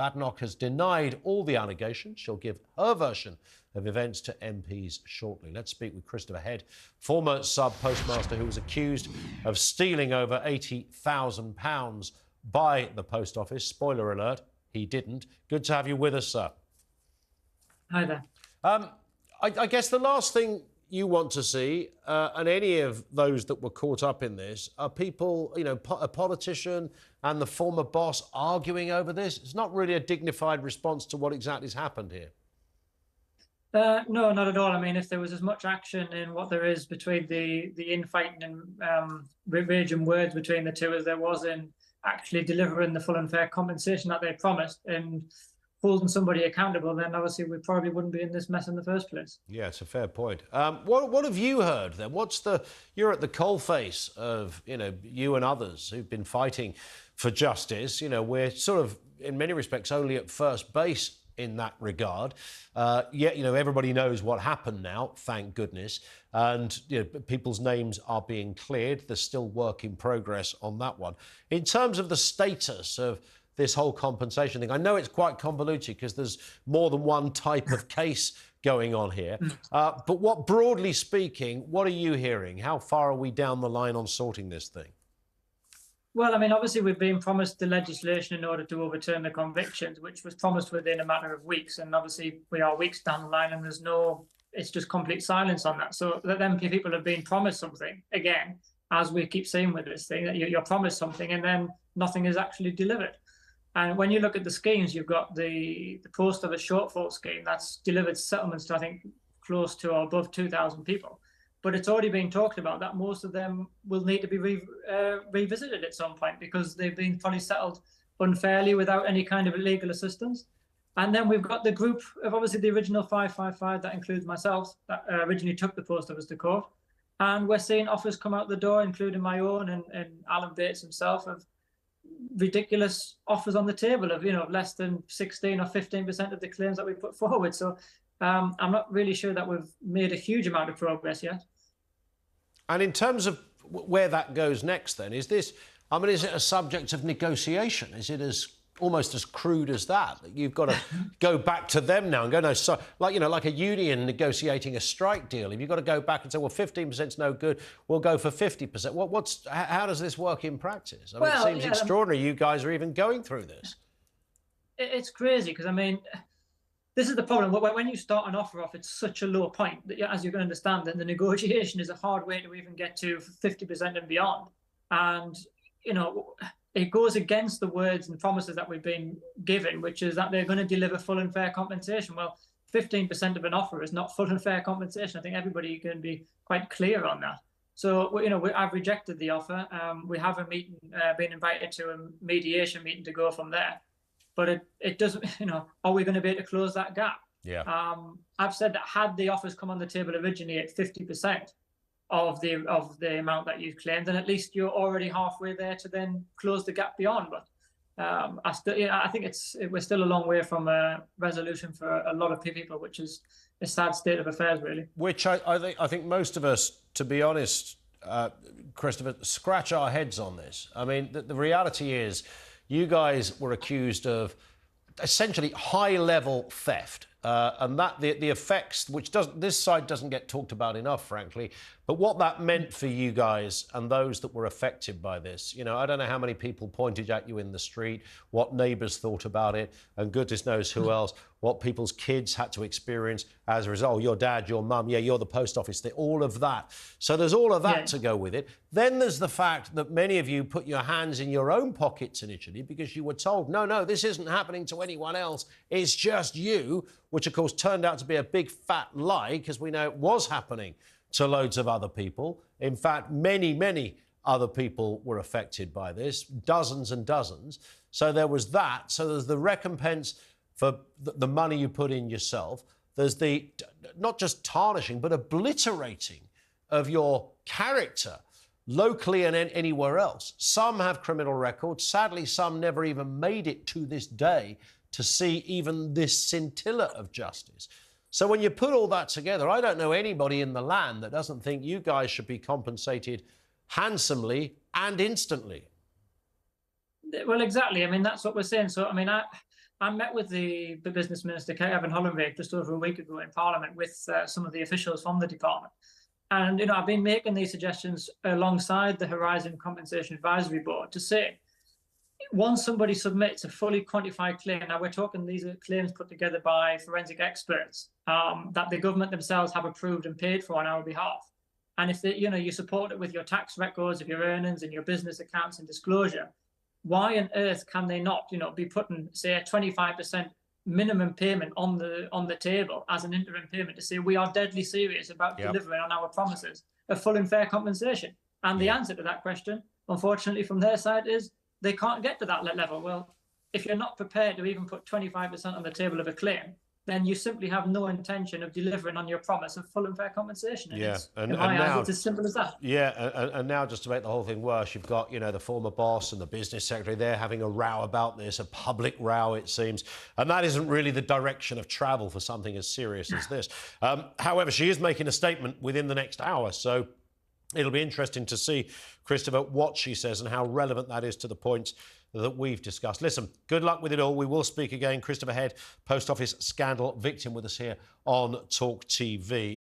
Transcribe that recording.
Badenoch has denied all the allegations. She'll give her version of events to MPs shortly. Let's speak with Christopher Head, former sub-postmaster who was accused of stealing over £80,000 by the post office. Spoiler alert, he didn't. Good to have you with us, sir. Hi there. I guess the last thing you want to see, and any of those that were caught up in this, are people, you know, a politician and the former boss arguing over this. It's not really a dignified response to what exactly has happened here. No, not at all. I mean, if there was as much action in what there is between the infighting and raging words between the two as there was in actually delivering the full and fair compensation that they promised and holding somebody accountable, then obviously we probably wouldn't be in this mess in the first place. Yeah, it's a fair point. What have you heard then? You're at the coalface of, you know, you and others who've been fighting for justice. You know, we're sort of, in many respects, only at first base in that regard. Yet, you know, everybody knows what happened now, thank goodness. And, you know, people's names are being cleared. There's still work in progress on that one. In terms of the status of this whole compensation thing, I know it's quite convoluted because there's more than one type of case going on here. But what, broadly speaking, what are you hearing? How far are we down the line on sorting this thing? Well, I mean, obviously we've been promised the legislation in order to overturn the convictions, which was promised within a matter of weeks. And obviously we are weeks down the line and it's just complete silence on that. So that then people have been promised something, again, as we keep saying with this thing, that you're promised something and then nothing is actually delivered. And when you look at the schemes, you've got the post office shortfall scheme that's delivered settlements to, I think, close to or above 2,000 people. But it's already been talked about that most of them will need to be revisited at some point because they've been probably settled unfairly without any kind of legal assistance. And then we've got the group of obviously the original 555, that includes myself, that originally took the post office to court. And we're seeing offers come out the door, including my own and Alan Bates himself, of ridiculous offers on the table of, you know, less than 16 or 15% of the claims that we put forward. So I'm not really sure that we've made a huge amount of progress yet. And in terms of where that goes next, then, is this, I mean, is it a subject of negotiation? Is it almost as crude as that you've got to go back to them now and go, no, so, like, you know, like a union negotiating a strike deal, if you've got to go back and say, well, 15% is no good, we'll go for 50%. How does this work in practice? I mean, it seems extraordinary you guys are even going through this. It's crazy because, I mean, this is the problem. When you start an offer off, it's such a low point that, as you can understand, that the negotiation is a hard way to even get to 50% and beyond. And, you know, it goes against the words and promises that we've been given, which is that they're going to deliver full and fair compensation. Well, 15% of an offer is not full and fair compensation. I think everybody can be quite clear on that. So, you know, I've rejected the offer. We have a meeting, been invited to a mediation meeting to go from there. But it doesn't, you know, are we going to be able to close that gap? Yeah. I've said that had the offers come on the table originally at 50% of the amount that you've claimed, then at least you're already halfway there to then close the gap beyond. But I think we're still a long way from a resolution for a lot of people, which is a sad state of affairs, really. Which I think most of us, to be honest, Christopher, scratch our heads on this. I mean, the reality is, you guys were accused of essentially high-level theft, and that the effects, which this side doesn't get talked about enough, frankly, but what that meant for you guys and those that were affected by this. You know, I don't know how many people pointed at you in the street, what neighbours thought about it, and goodness knows who else, what people's kids had to experience as a result. Your dad, your mum, yeah, you're the post office, all of that. So there's all of that to go with it. Then there's the fact that many of you put your hands in your own pockets initially because you were told, no, this isn't happening to anyone else, it's just you, which of course turned out to be a big fat lie because we know it was happening to loads of other people. In fact, many other people were affected by this, dozens and dozens. So there was that. So there's the recompense for the money you put in yourself. There's the not just tarnishing, but obliterating of your character locally and anywhere else. Some have criminal records. Sadly, some never even made it to this day to see even this scintilla of justice. So when you put all that together, I don't know anybody in the land that doesn't think you guys should be compensated handsomely and instantly. Well, exactly. I mean, that's what we're saying. So, I mean, I met with the Business Minister, Kevin Hollenbeek, just over a week ago in Parliament with some of the officials from the department. And, I've been making these suggestions alongside the Horizon Compensation Advisory Board to say, once somebody submits a fully quantified claim, now we're talking these are claims put together by forensic experts that the government themselves have approved and paid for on our behalf. And if you support it with your tax records of your earnings and your business accounts and disclosure, why on earth can they not, be putting, say, a 25% minimum payment on the table as an interim payment to say we are deadly serious about delivering on our promises of full and fair compensation? And the answer to that question, unfortunately, from their side is they can't get to that level. Well, if you're not prepared to even put 25% on the table of a claim, then you simply have no intention of delivering on your promise of full and fair compensation. And in my eyes, it's as simple as that. Yeah, and now just to make the whole thing worse, you've got, the former boss and the business secretary, they're having a row about this, a public row, it seems. And that isn't really the direction of travel for something as serious as this. However, she is making a statement within the next hour, so it'll be interesting to see, Christopher, what she says and how relevant that is to the points that we've discussed. Listen, good luck with it all. We will speak again. Christopher Head, Post Office scandal victim, with us here on talkTV.